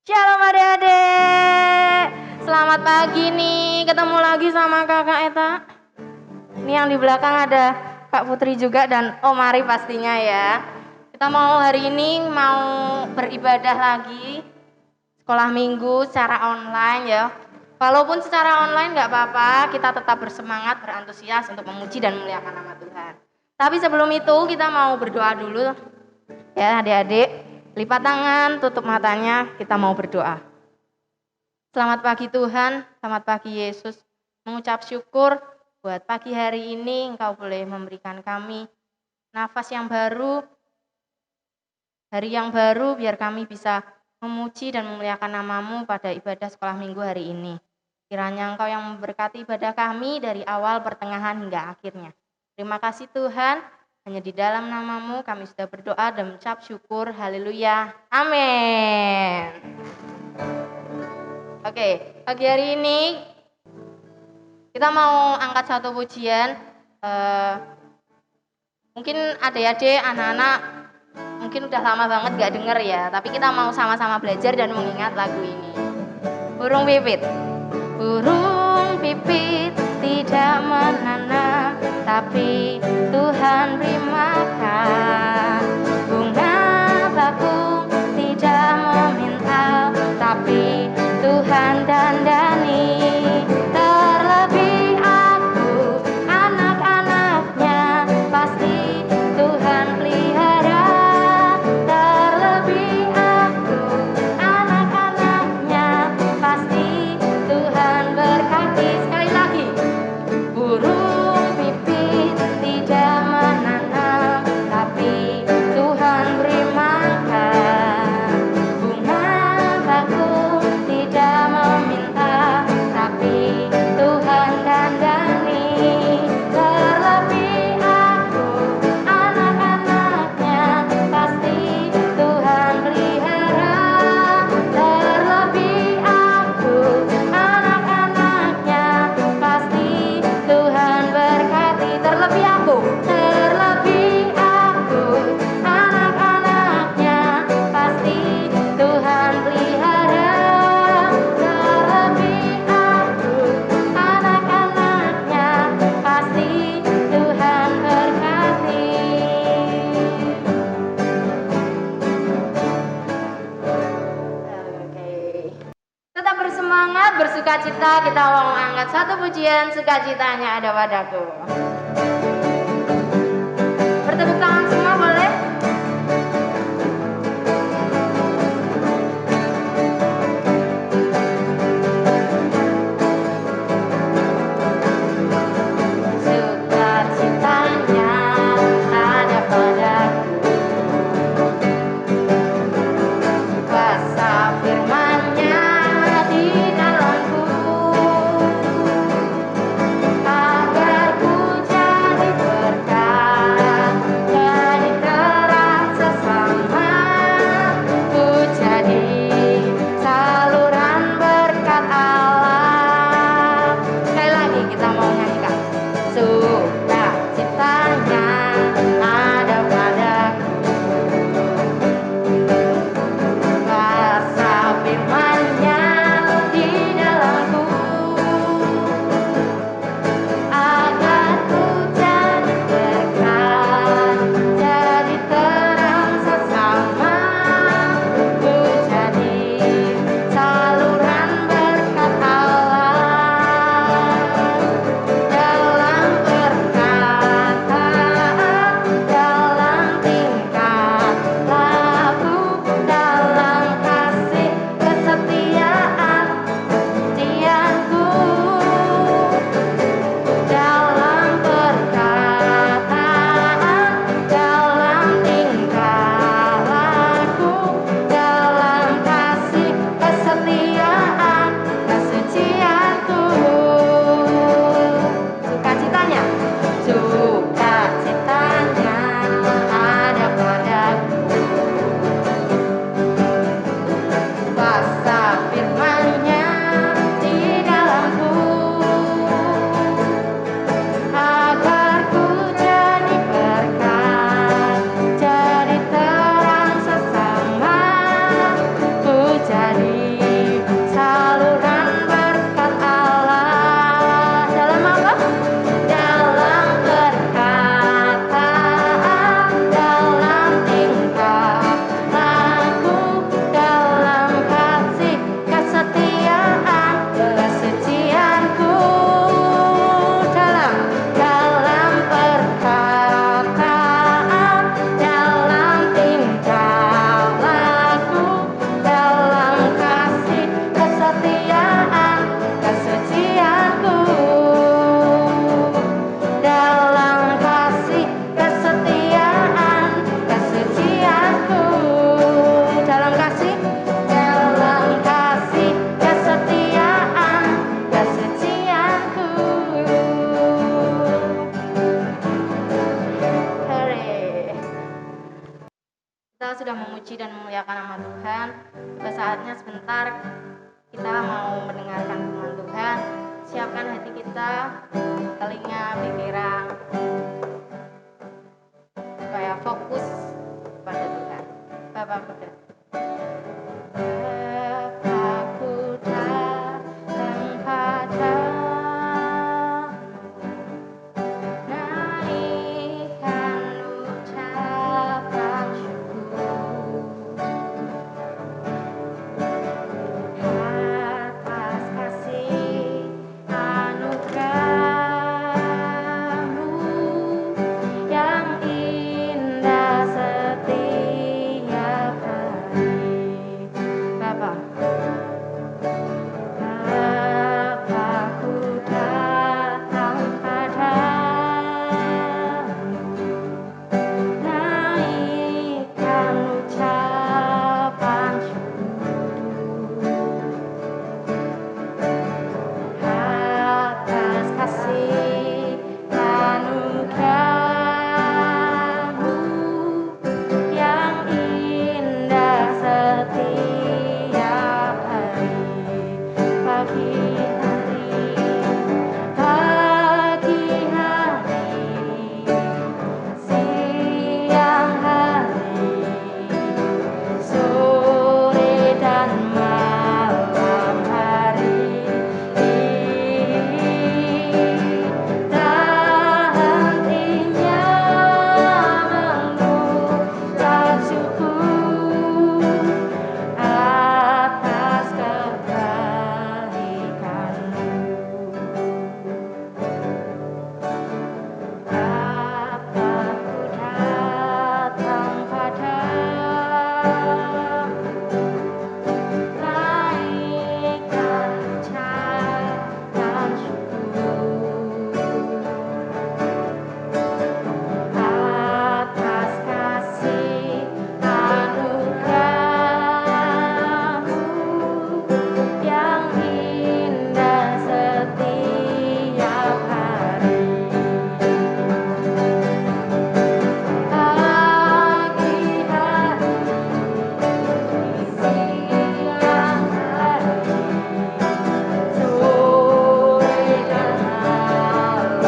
Shalom adik-adik. Selamat pagi nih, ketemu lagi sama kakak Eta. Ini yang di belakang ada Kak Putri juga dan Om Ari pastinya ya. Kita hari ini mau beribadah lagi sekolah minggu secara online ya. Walaupun secara online gak apa-apa, kita tetap bersemangat, berantusias untuk memuji dan memuliakan nama Tuhan. Tapi sebelum itu kita mau berdoa dulu ya adik-adik. Lipat tangan, tutup matanya, kita mau berdoa. Selamat pagi Tuhan, selamat pagi Yesus. Mengucap syukur buat pagi hari ini Engkau boleh memberikan kami nafas yang baru, hari yang baru biar kami bisa memuji dan memuliakan nama-Mu pada ibadah sekolah minggu hari ini. Kiranya Engkau yang memberkati ibadah kami dari awal, pertengahan hingga akhirnya. Terima kasih Tuhan. Hanya di dalam nama-Mu kami sudah berdoa dan mengucap syukur. Haleluya. Amin. Oke, pagi hari ini kita mau angkat satu pujian. Mungkin adik-adik, anak-anak mungkin udah lama banget gak denger ya. Tapi kita mau sama-sama belajar dan mengingat lagu ini. Burung pipit. Burung pipit tidak menanam, tapi Tuhan beri makan. Bunga bakung tidak meminta, tapi Tuhan dandani. Terlebih aku, anak-anaknya, pasti Tuhan pelihara. Terlebih aku, anak-anaknya, pasti Tuhan berkati. Sekali lagi. Burung pipit tidak menanam, tapi Tuhan beri makan. Bunga bakung tidak meminta, tapi Tuhan dandani. Terlebih aku, anak-anaknya, pasti Tuhan pelihara. Terlebih aku, anak-anaknya, pasti Tuhan berkati. Terlebih aku, anak-anaknya, pasti Tuhan pelihara. Terlebih aku, anak-anaknya, pasti Tuhan berkati. Oke. Tetap bersemangat, bersukacita. Kita mau angkat satu pujian, sukacitanya ada padaku. Bertepuk tangan semua boleh? Sukacitanya ada padaku. Kuasa firman-Nya di dalamku, agar ku kita sudah memuji dan memuliakan nama Tuhan. Tiba saatnya sebentar kita mau mendengarkan firman Tuhan. Siapkan hati kita, telinga, pikiran, supaya fokus pada Tuhan. Bapak berkata, Bapakku datang padamu, naikkan ucapan syukur atas kasih anugerah-Mu yang indah setiap hari. Bapa, Bapakku datang padamu, naikkan ucapan syukur atas kasih anugerah-Mu yang indah setiap hari. Pagi hari, siang hari, sore dan malam hari, tak hentinya mengucap syukur atas kebaikan-Mu. Bapakku datang padamu, naikkan ucapan syukur atas kasih anugerah-Mu yang indah setiap hari. Pagi hari, siang hari, sore dan malam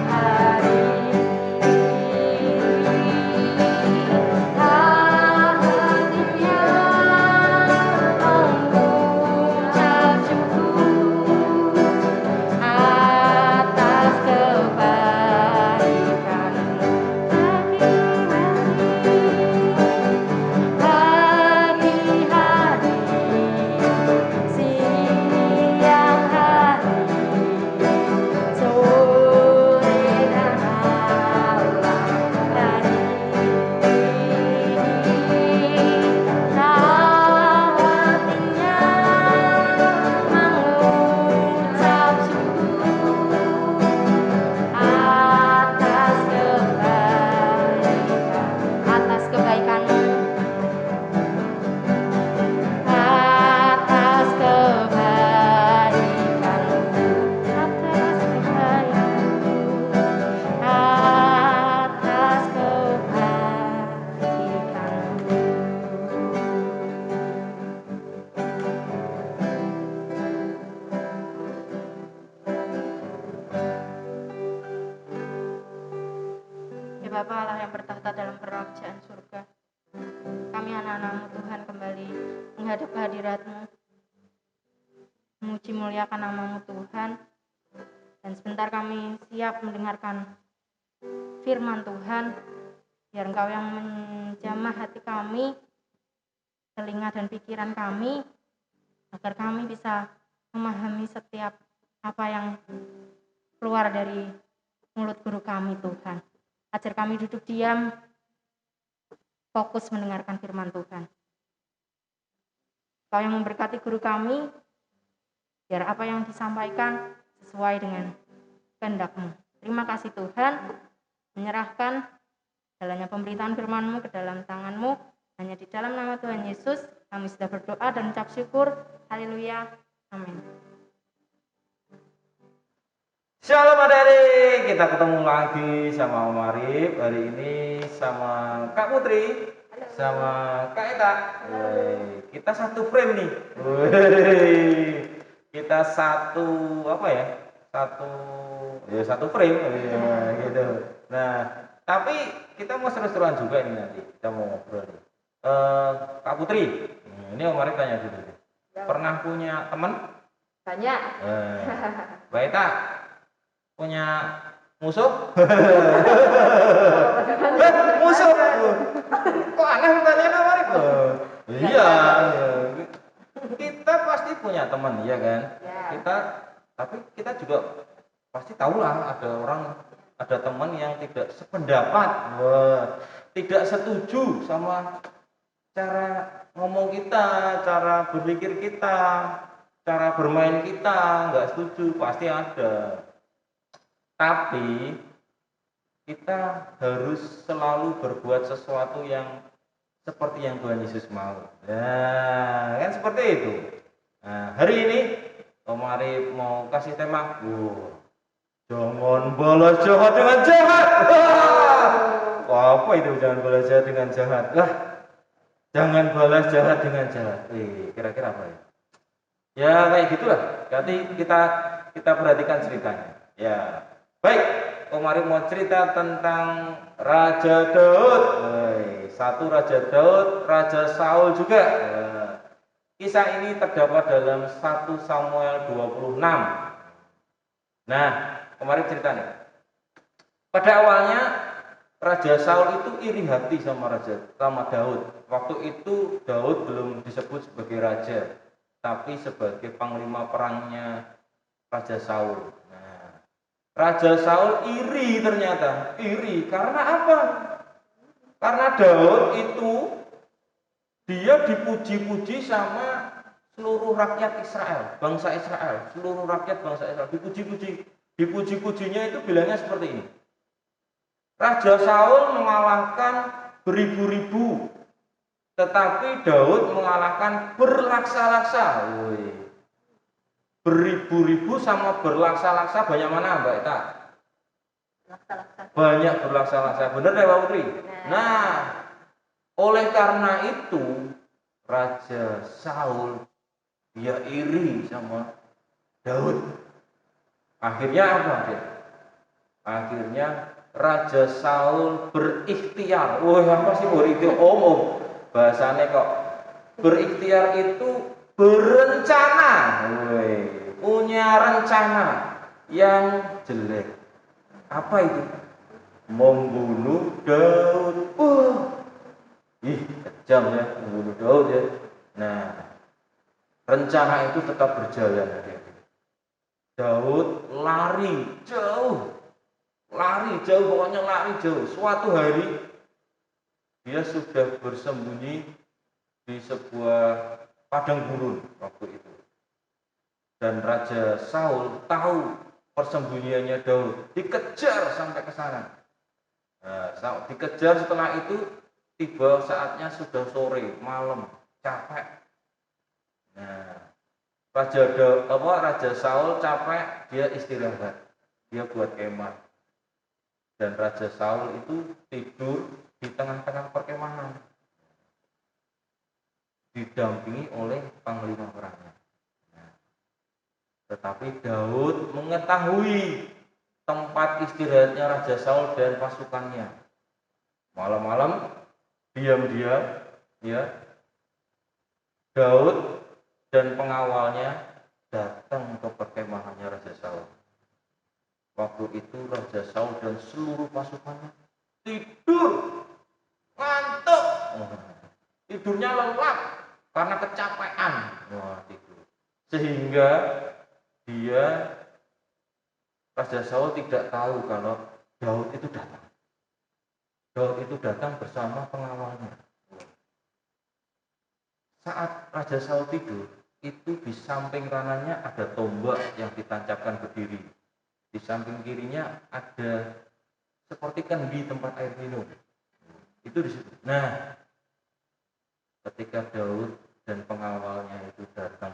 hari, tak hentinya mengucap syukur atas kebaikan-Mu. Pagi hari, siang hari, sore dan malam hari, tak hentinya mengucap syukur atas kebaikan-Mu, atas kebaikan-Mu, atas kebaikan-Mu. Ya Bapa Allah yang bertahta dalam kerajaan surga, kami anak-anak-Mu Tuhan kembali menghadap kehadirat-Mu, memuji muliakan nama-Mu Tuhan, dan sebentar kami siap mendengarkan firman Tuhan, biar Engkau yang menjamah hati kami, telinga dan pikiran kami, agar kami bisa memahami setiap apa yang keluar dari mulut guru kami Tuhan. Ajar kami duduk diam, fokus mendengarkan firman Tuhan. Kau yang memberkati guru kami, biar apa yang disampaikan sesuai dengan kehendak-Mu. Terima kasih Tuhan, menyerahkan jalannya pemberitaan firman-Mu ke dalam tangan-Mu. Hanya di dalam nama Tuhan Yesus, kami sudah berdoa dan ucap syukur. Haleluya. Amin. Shalom adik-adik, kita ketemu lagi sama Om Arif. Hari ini sama Kak Putri. Halo. sama Kak Eta. Kita satu frame nih. Woi. Kita satu apa ya? Satu frame gitu. Nah, tapi kita mau seru-seruan juga ini nanti. Kita mau ngobrol nih. Kak Putri, ini Om Arif tanya dulu. Pernah punya teman? Banyak. Mbak Eta punya musuh? Musuh? Kok aneh pertanyaan Om Arif? Iya. Kita pasti punya teman, ya kan? Tapi kita juga pasti tahu lah ada teman yang tidak sependapat, tidak setuju sama cara ngomong kita, cara berpikir kita, cara bermain kita, nggak setuju, pasti ada. Tapi kita harus selalu berbuat sesuatu yang seperti yang Tuhan Yesus mau. Nah, kan seperti itu. Nah, hari ini Om Arif mau kasih tema, jangan balas jahat dengan jahat. Apa itu jangan balas jahat dengan jahat? Jangan balas jahat dengan jahat. Kira-kira apa ya? Ya kayak gitulah. Nanti kita perhatikan ceritanya. Ya, baik. Om Arif mau cerita tentang Raja Daud. Satu Raja Daud, Raja Saul juga. Kisah ini terdapat dalam 1 Samuel 26. Nah, kemarin cerita nih. Pada awalnya Raja Saul itu iri hati sama Daud. Waktu itu Daud belum disebut sebagai raja, tapi sebagai panglima perangnya Raja Saul. Nah, Raja Saul iri ternyata. Iri karena apa? Karena Daud itu dia dipuji-puji sama seluruh rakyat Israel, bangsa Israel, seluruh rakyat bangsa Israel dipuji-puji. Dipuji-pujinya itu bilangnya seperti ini. Raja Saul mengalahkan beribu-ribu, tetapi Daud mengalahkan berlaksa-laksa. Beribu-ribu sama berlaksa-laksa banyak mana, Mbak Eta? Banyak berlaksa-laksa. Benar ya, Pak Putri? Nah, oleh karena itu Raja Saul dia iri sama Daud. Akhirnya apa? Akhirnya Raja Saul berikhtiar. Apa sih berikhtiar? Bahasanya kok berikhtiar itu berencana. Punya rencana yang jelek. Apa itu? Membunuh Daud. Kejam ya, membunuh Daud ya. Nah, rencana itu tetap berjalan. Daud lari jauh, pokoknya lari jauh. Suatu hari dia sudah bersembunyi di sebuah padang gurun waktu itu. Dan Raja Saul tahu persembunyiannya Daud, dikejar sampai ke sana. Nah, dikejar, setelah itu tiba saatnya sudah sore, malam, capek. Nah, Raja Saul capek, dia istirahat, dia buat kemah. Dan Raja Saul itu tidur di tengah-tengah perkemahan, didampingi oleh panglima perangnya. Tetapi Daud mengetahui tempat istirahatnya Raja Saul dan pasukannya. Malam-malam, diam-diam, ya, Daud dan pengawalnya datang ke perkemahannya Raja Saul. Waktu itu Raja Saul dan seluruh pasukannya tidur, ngantuk, tidurnya lelap karena kecapean, tidur. Sehingga Raja Saul tidak tahu kalau Daud itu datang. Daud itu datang bersama pengawalnya. Saat Raja Saul tidur, itu di samping kanannya ada tombak yang ditancapkan berdiri. Di samping kirinya ada seperti kendi tempat air minum. Itu di situ. Nah, ketika Daud dan pengawalnya itu datang,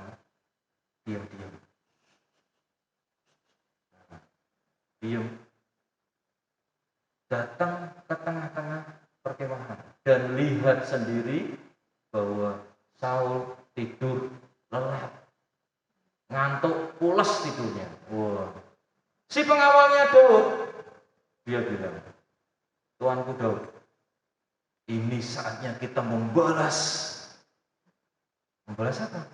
diam-diam. Datang ke tengah-tengah perkemahan. dan lihat sendiri bahwa Saul tidur lelap, ngantuk, pules tidurnya. Wah. Si pengawalnya Daud, dia bilang, Tuanku Daud, ini saatnya kita membalas. Membalas apa?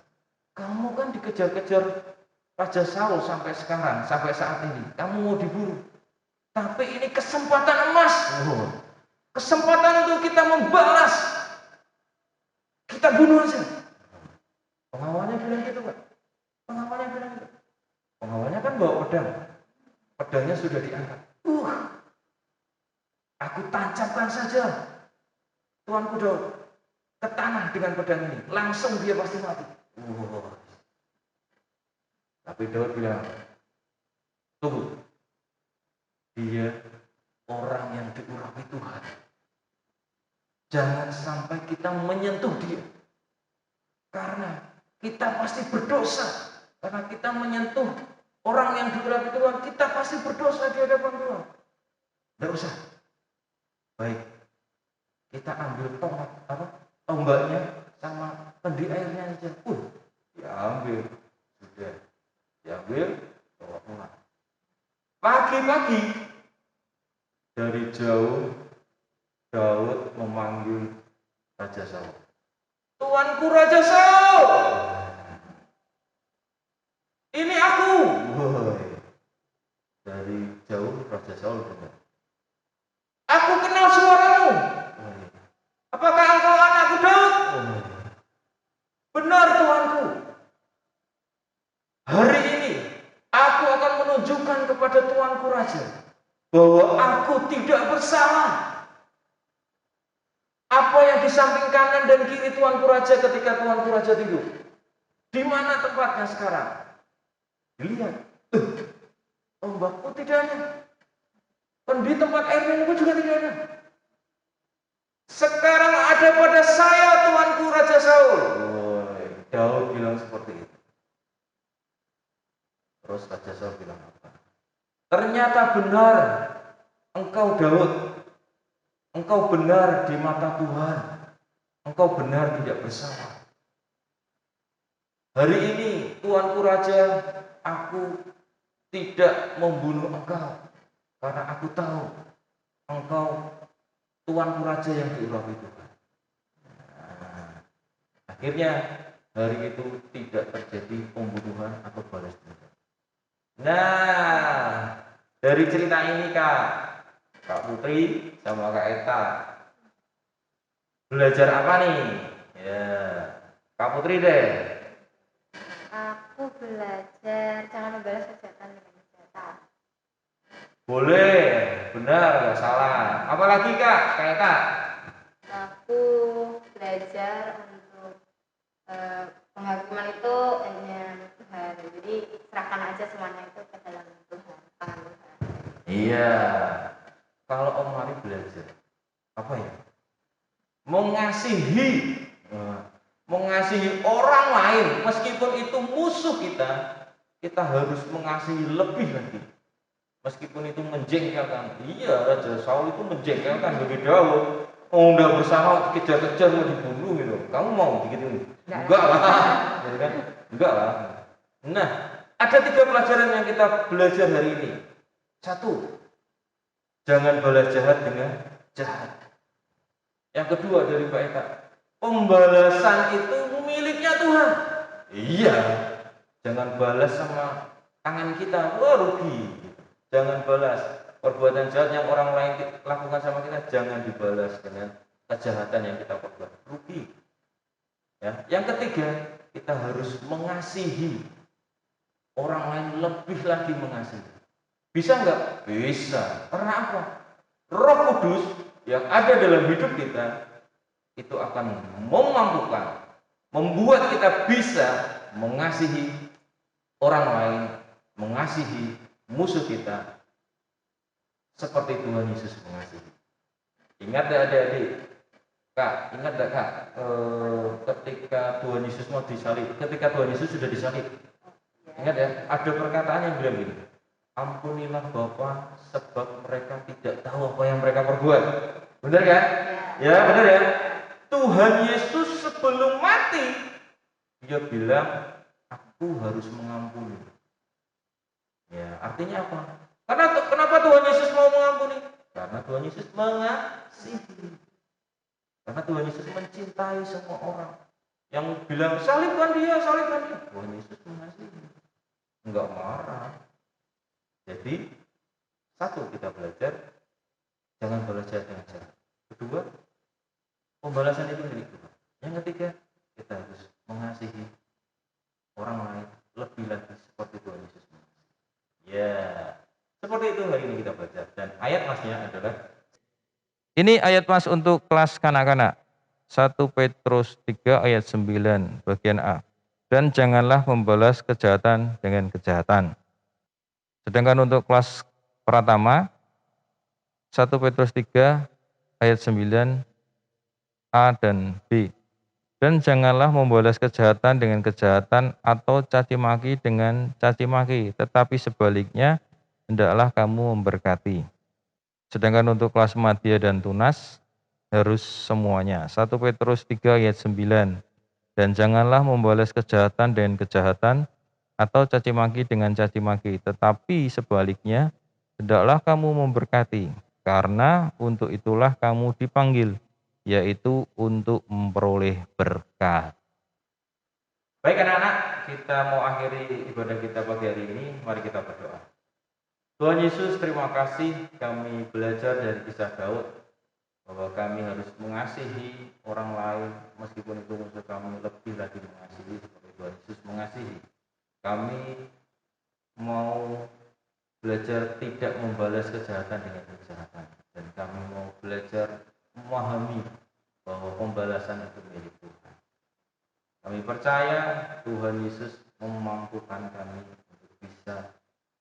Kamu kan dikejar-kejar Raja Saul sampai sekarang, sampai saat ini. Kamu mau diburu. Tapi ini kesempatan emas. Oh. Kesempatan untuk kita membalas. Kita bunuh aja. Pengawalnya bilang gitu, Pak. Pengawalnya bilang gitu. Pengawalnya kan bawa pedang. Pedangnya sudah diangkat. Aku tancapkan saja Tuanku Daud ke tanah dengan pedang ini. Langsung dia pasti mati. Tapi Daud bilang, tunggu. Dia orang yang diurapi Tuhan. Jangan sampai kita menyentuh dia. Karena kita pasti berdosa. Karena kita menyentuh orang yang diurapi Tuhan, kita pasti berdosa di hadapan Tuhan. Tidak usah. Baik. Kita ambil tombaknya sama kendi airnya aja. Diambil. Sudah. Diambil, bawa pulang. Pagi-pagi dari jauh Daud memanggil Raja Saul. Tuanku Raja Saul, ini aku. Dari jauh Raja Saul dengar. Aku kenal suaramu. Apakah engkau anakku Daud? Benar Tuanku. Hari ini aku akan menunjukkan kepada Tuanku Raja bahwa aku tidak bersalah. Apa yang di samping kanan dan kiri Tuanku Raja ketika Tuanku Raja tidur? Di mana tempatnya sekarang? Dilihat. Tombakku tidak ada. Dan di tempat air minumku juga tidak ada. Sekarang ada pada saya Tuanku Raja Saul. Daud bilang seperti itu. Terus Raja Saul bilang apa? Ternyata benar engkau Daud. Engkau benar di mata Tuhan. Engkau benar tidak bersalah. Hari ini Tuanku Raja, aku tidak membunuh engkau. Karena aku tahu engkau Tuanku Raja yang diurapi Tuhan. Akhirnya hari itu tidak terjadi pembunuhan atau balas dendam. Nah, dari cerita ini Kak Putri sama Kak Eta belajar apa nih? Ya, Kak Putri deh. Aku belajar jangan membalas kejahatan dengan kejahatan. Boleh, benar, nggak salah. Apalagi Kak Eta? Aku belajar untuk penghakiman itu hanya Tuhan. Jadi serahkan aja semuanya itu ke dalam Tuhan, tangan Tuhan. Iya. Kalau Om Mari belajar apa ya? Mengasihi orang lain meskipun itu musuh kita harus mengasihi lebih lagi. Meskipun itu menjengkelkan. Iya, Raja Saul itu menjengkelkan bagi Daud. Udah bersama kejar-kejar mau dibunuh gitu. Kamu mau begitu? Enggak lah. Ya kan? Enggak lah. Nah, ada 3 pelajaran yang kita belajar hari ini. 1, jangan balas jahat dengan jahat. Yang kedua dari Mbak Eka, pembalasan itu miliknya Tuhan. Iya, jangan balas sama tangan kita, rugi. Jangan balas perbuatan jahat yang orang lain lakukan sama kita, jangan dibalas dengan kejahatan yang kita perbuat, rugi. Ya. Yang ketiga, kita harus mengasihi orang lain lebih lagi mengasihi. Bisa enggak? Bisa. Karena apa? Roh Kudus yang ada dalam hidup kita itu akan memampukan, membuat kita bisa mengasihi orang lain, mengasihi musuh kita seperti Tuhan Yesus mengasihi. Ingat ya adik-adik? Kak, ingat enggak Kak? Ketika Tuhan Yesus mau disalib, ketika Tuhan Yesus sudah disalib. Ingat ya, ada perkataan yang bilang gini. Ampunilah Bapa sebab mereka tidak tahu apa yang mereka perbuat. Benar kan? Ya benar ya. Tuhan Yesus sebelum mati dia bilang aku harus mengampuni. Ya artinya apa? Kenapa Tuhan Yesus mau mengampuni? Karena Tuhan Yesus mengasihi. Karena Tuhan Yesus mencintai semua orang. Yang bilang salibkan dia. Tuhan Yesus mengasihi, enggak marah. Jadi satu, kita belajar jangan balas jahat dengan jahat. Kedua, pembalasan itu milik Tuhan. Yang ketiga, kita harus mengasihi orang lain lebih lagi seperti Tuhan Yesus mengasihi. Ya, seperti itu hari ini kita belajar. Dan ayat masnya adalah ini ayat mas untuk kelas kanak-kanak. 1 Petrus 3 ayat 9 bagian A. Dan janganlah membalas kejahatan dengan kejahatan. Sedangkan untuk kelas pratama 1 Petrus 3 ayat 9 A dan B. Dan janganlah membalas kejahatan dengan kejahatan atau caci maki dengan caci maki, tetapi sebaliknya hendaklah kamu memberkati. Sedangkan untuk kelas madya dan tunas harus semuanya. 1 Petrus 3 ayat 9. Dan janganlah membalas kejahatan dengan kejahatan atau caci maki dengan caci maki, tetapi sebaliknya hendaklah kamu memberkati, karena untuk itulah kamu dipanggil, yaitu untuk memperoleh berkat. Baik anak-anak, kita mau akhiri ibadah kita pagi hari ini, mari kita berdoa. Tuhan Yesus, terima kasih kami belajar dari kisah Daud, bahwa kami harus mengasihi orang lain meskipun itu musuh kami, lebih lagi mengasihi seperti Tuhan Yesus mengasihi. Kami mau belajar tidak membalas kejahatan dengan kejahatan, dan kami mau belajar memahami bahwa pembalasan itu milik Tuhan. Kami percaya Tuhan Yesus memampukan kami untuk bisa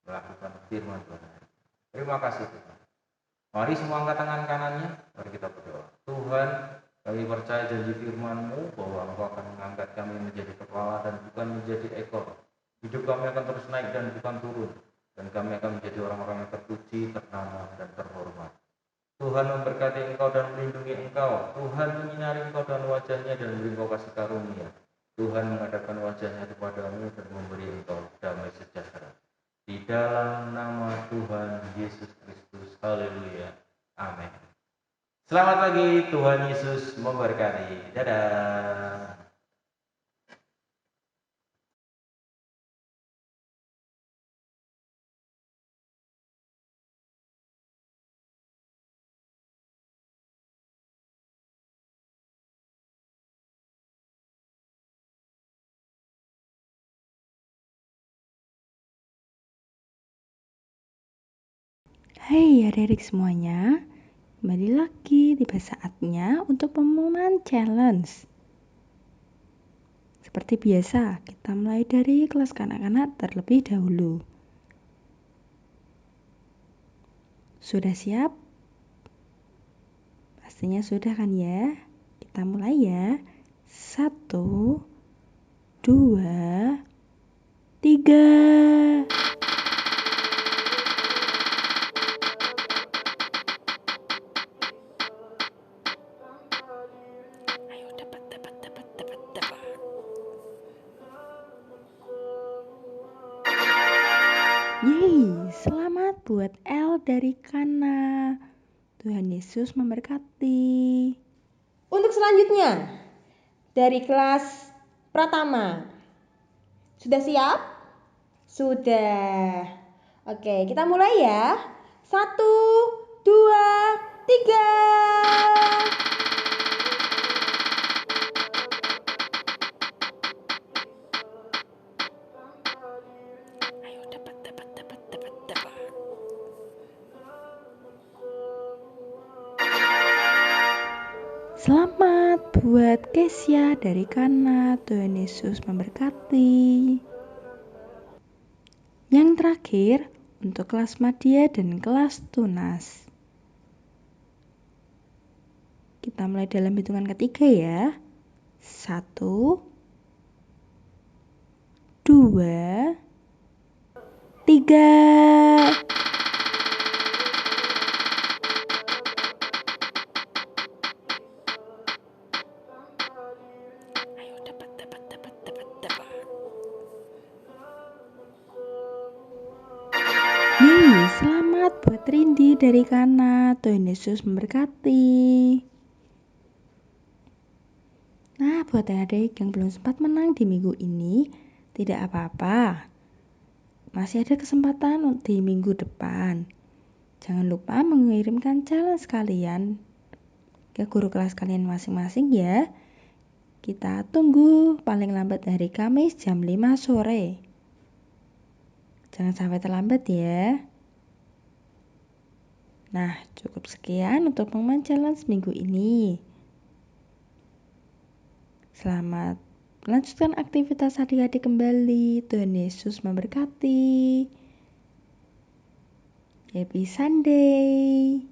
melakukan firman Tuhan. Terima kasih Tuhan. Mari semua angkat tangan kanannya, mari kita berdoa. Tuhan, kami percaya janji firman-Mu bahwa Engkau akan mengangkat kami menjadi kepala dan bukan menjadi ekor. Hidup kami akan terus naik dan bukan turun, dan kami akan menjadi orang-orang yang terpuji, ternama, dan terhormat. Tuhan memberkati Engkau dan melindungi Engkau. Tuhan menyinari Engkau dan wajahnya dan memberi Engkau kasih karunia. Tuhan menghadapkan wajahnya kepadamu dan memberi Engkau damai sejahtera. Di dalam nama Tuhan Yesus Kristus. Haleluya. Amin. Selamat pagi, Tuhan Yesus memberkati. Dadah. Hai adik-adik semuanya, kembali lagi tiba saatnya untuk pengumuman challenge. Seperti biasa, kita mulai dari kelas kanak-kanak terlebih dahulu. Sudah siap? Pastinya sudah kan ya? Kita mulai ya. 1, 2, 3. Yeay, selamat buat L dari Kana. Tuhan Yesus memberkati. Untuk selanjutnya, dari kelas pratama. Sudah siap? Sudah. Oke, kita mulai ya. 1, 2, 3. Selamat buat Kesia dari Kana. Tuhan Yesus memberkati. Yang terakhir untuk kelas madya dan kelas tunas. Kita mulai dalam hitungan ketiga ya. 1, 2, 3. Sahabat Rindi dari Kana, Tuhan Yesus memberkati. Nah, buat adik yang belum sempat menang di minggu ini, tidak apa-apa. Masih ada kesempatan di minggu depan. Jangan lupa mengirimkan challenge kalian ke guru kelas kalian masing-masing ya. Kita tunggu paling lambat hari Kamis jam 5 sore. Jangan sampai terlambat ya. Nah, cukup sekian untuk pengumuman challenge minggu ini. Selamat melanjutkan aktivitas adik-adik kembali. Tuhan Yesus memberkati. Happy Sunday.